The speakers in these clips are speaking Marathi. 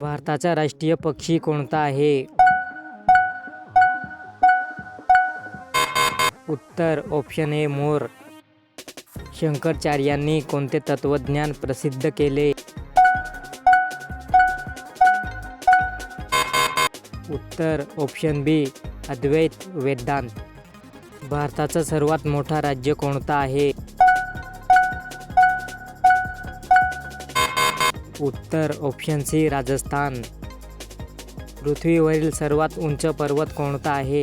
भारताचा राष्ट्रीय पक्षी कोणता आहे? उत्तर ऑप्शन ए मोर. शंकराचार्यांनी कोणते तत्वज्ञान प्रसिद्ध केले? उत्तर ऑप्शन बी अद्वैत वेदांत. भारताचा सर्वात मोठा राज्य कोणता आहे? उत्तर ऑप्शन सी राजस्थान. पृथ्वीवरील सर्वात उंच पर्वत कोणता आहे?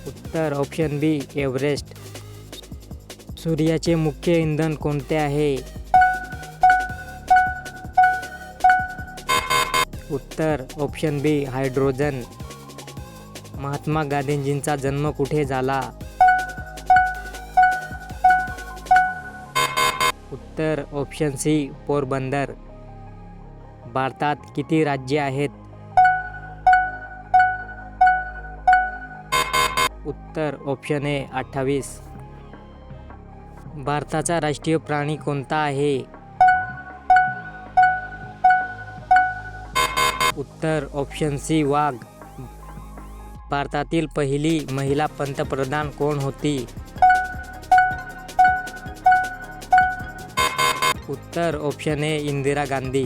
उत्तर ऑप्शन बी एव्हरेस्ट. सूर्याचे मुख्य इंधन कोणते आहे? उत्तर ऑप्शन बी हायड्रोजन. महात्मा गांधींजींचा जन्म कुठे झाला? उत्तर ऑप्शन सी पोरबंदर. भारतात किती राज्ये आहेत? उत्तर ऑप्शन ए 28. भारताचा राष्ट्रीय प्राणी कोणता आहे? उत्तर ऑप्शन सी वाघ. भारतातील पहिली महिला पंतप्रधान कोण होती? उत्तर ऑप्शन ए इंदिरा गांधी.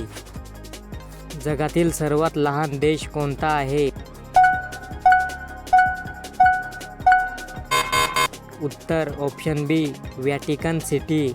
जगातील सर्वात लहान देश कोणता आहे? उत्तर ऑप्शन बी व्हॅटिकन सिटी.